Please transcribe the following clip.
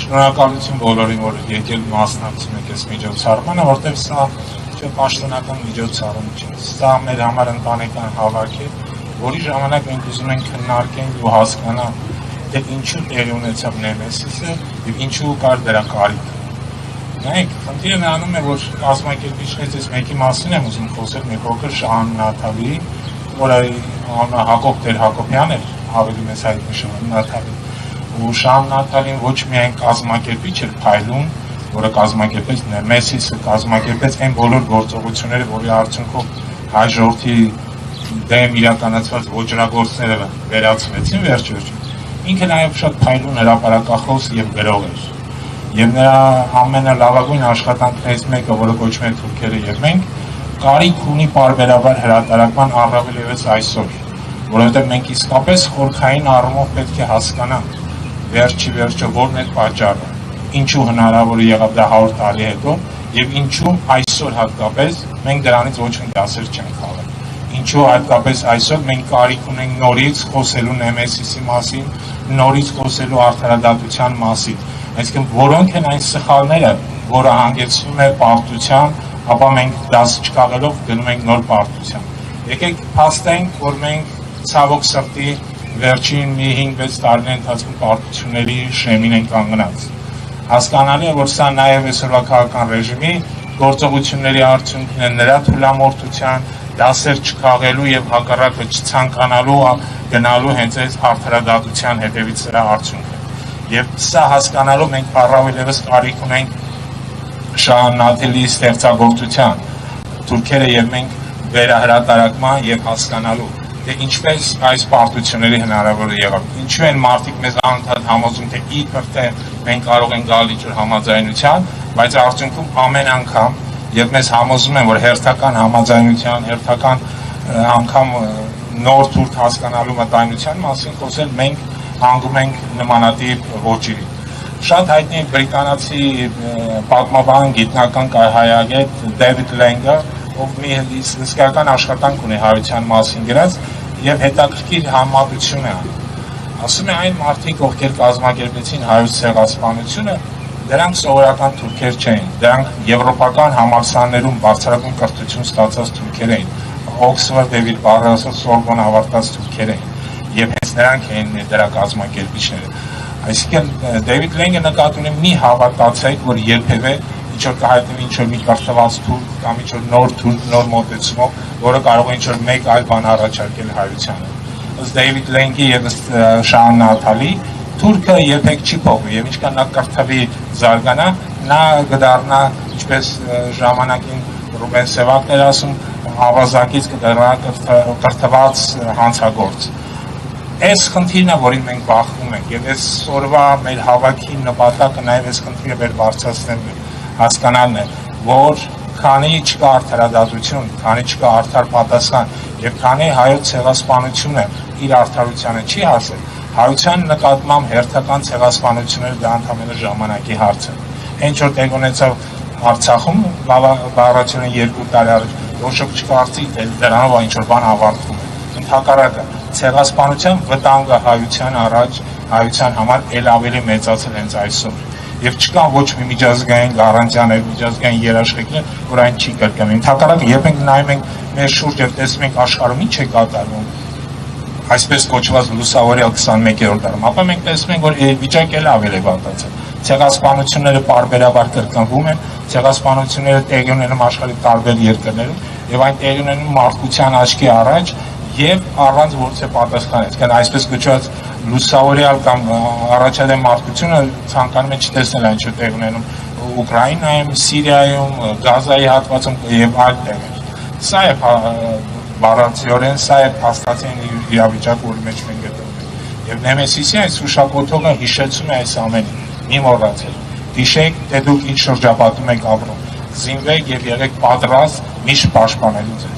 Շնորհակալություն բոլորին, որ եկել մասնակցում եք այս միջոցառմանը, որտեղ սա չէ պաշտոնական միջոցառում չէ։ Սա մեր համար ընտանեկան հավաք է, որի ժամանակ մենք ուզում ենք քննարկենք ու հասկանալ, թե ինչու տեղի ունեցավ Նեմեսիսը եւ ինչու կար դրա կարիքը։ Նայեք, խնդիրը նրանում է, որ կազմակերպիչներից այս մեկի մասին եմ ուզում խոսել, մի փոքր Շահան Նաթալի, որը անունը Հակոբ Տեր-Հակոբյան էր, ավելի մեծ հայտնի Շահան Նաթալի։ Ու Շահան Նաթալին ոչ միայն կազմակերպիչ էր փայլուն, որը կազմակերպեց Նեմեսիսը, կազմակերպեց այն բոլոր գործողությունները, որի արդյունքով հայ ժողովրդի դեմ իրականացված ոճրագործները վերացվեցին վերջ-վերջում։ Ինքը նաև շատ փայլուն հրապարակախոս եւ գրող էր։ Եվ նրա ամենալավագույն աշխատանքներից մեկը, որը կոչվում է Թուրքերը եւ մենք, կարիք ունի պարբերաբար հրատարակման առավել ևս այսօր, որովհետեւ մենք իսկապես խորքային առումով պետք է հասկանանք վերջի վերջը որն է պատճառը, ինչու հնարավոր եղավ դա 100 տարի հետո եւ ինչու այսօր հատկապես մենք դրանից ոչ մի դասեր չենք խաղալ։ Ինչու հատկապես այսօր մենք կարիք ունենք նորից խոսելու Նեմեսիսի մասին, նորից խոսելու արդարադատության մասին։ Այսինքն որոնք են այն սխալները, որը հանգեցնում է պարտության, ապա մենք դաս չկաղելով գնում ենք նոր պարտության։ Եկեք փաստենք, որ մենք ցավոք սրտի վերջին մի 5-6 տարիների ընթացքում պարտությունների շեմին են կանգնած։ Հասկանալի է, որ սա նաև այսօրվա քաղաքական ռեժիմի գործողությունների արդյունքն է, նրա թուլամորթության, դասեր չքաղելու եւ հակառակը չցանկանալու գնալու հենց այս արդարադատության հետևից սրա արդյունքը։ Եվ սա հասկանալով մենք առավել ևս կարիք ունենք Շահան Նաթալիի ստեղծագործության, Թուրքերը եւ մենք վերահրատարակման եւ հասկանալու թե ինչպես այս պարտությունների հնարավոր եղավ։ Ինչու են մարդիկ մեզ անդադ համոզում, թե իբր թե մենք կարող ենք գալ ինչ-որ համաձայնության, բայց արդյունքում ամեն անգամ եւ մեզ համոզում են, որ հերթական համաձայնության, հերթական անգամ նոր թուրք հասկանալու մտայնության մասին խոսել մենք հանգում ենք նմանատիպ ոճերի։ Շատ հայտնի բրիտանացի պատմաբան, գիտնական հայագետ Դեվիդ Լենգը, ով մի հսկայական աշխատանք ունի հայության մասին գրած եւ հետաքրքիր համադրություն է անում։ Ասում է այն մարդիկ, ովքեր կազմակերպեցին հայոց ցեղասպանությունը, դրանք սովորական թուրքեր չէին, դրանք եվրոպական համալսարաններում բարձրագույն կրթություն ստացած թուրքեր էին, Օքսֆորդ, Դեվիդ Բարրասը, Սորբոն ավարտած թուրքեր էին, եւ հենց նրանք էին դրա կազմակերպիչները։ Այսինքն Դեվիդ Լենգը նկատի ունի մի հավատացեք, որ երբևէ ինչ-որ կհայտնվի ինչ-որ մի կրթված թուրք կամ ինչ-որ նոր թուրք, նոր մոտեցումով, որը կարող է ինչ-որ մեկ այլ բան առաջարկել հայությանը։ Ըստ Դեվիդ Լենգի եւ ըստ Շահան Նաթալի, թուրքը երբեք չի փոխվի եւ ինչքան նա կրթվի զարգանա, նա կդառնա, ինչպես ժամանակին Ռուբեն Սևակն էր ասում, ավազակից կդառնա կրթված հանցագործ։ Այս խնդիրն է, որին մենք բախվում ենք եւ այս օրվա մեր հավաքի նպատակը նաեւ այս խնդիրը վեր բարձրացնելն է, հասկանալն է, որ քանի չկա արդարադատություն, քանի չկա արդար պատասխան եւ քանի հայոց ցեղասպանությունը իր արդարությանը չի հասել, հայության նկատմամբ հերթական ցեղասպանությունները դա ընդհանրապես ժամանակի հարց է։ Ինչ որ տեղ ունեցավ Արցախում բավականին 2 տարի առաջ, ոչ չկարծի թե դրանով ինչ որ բան ավարտվում է։ Ընդհակառակը ցեղասպանության վտանգը հայության առաջ, հայության համար ել ավելի մեծացել հենց այսօր։ Եվ չկան ոչ մի միջազգային գարանտիաներ, միջազգային երաշխիքներ, որ այն չի կրկնվի։ Ընդհակառակը, երբ մենք նայում ենք մեր շուրջ եւ տեսնում ենք աշխարհում ինչ է կատարվում, այսպես կոչված լուսավորյալ 21-րդ դարում, ապա մենք տեսնում ենք, որ վիճակը ել ավելի վատացել։ Ցեղասպանությունները պարբերաբար կրկնվում են, ցեղասպանությունները տեղի ունենում աշխարհի տարբեր երկրներում եւ այն տեղի ունենում մարդկության աչքի առաջ եւ առանց որևէ պատասխանի։ Այսինքն այսպես կոչված լուսավորյալ կամ առաջադեմ մարդկությունը ցանկանում է չտեսնել այն ինչ տեղ ունենում Ուկրաինայում, Սիրիայում, Գազայի հատվածում եւ այլ տեղեր։ Սա է բառացիորեն, սա է փաստացիային իրավիճակը, որի մեջ մենք գտնվում ենք։ Եվ Նեմեսիսի այս հուշակոթողը հիշեցում է այս ամենը։ Մի մոռացեք։ Հիշեք, թե դուք ինչ շրջապատում եք ապրում։ Զինվեք եւ եղեք պատրաստ միշտ պաշտպանելու ձեզ։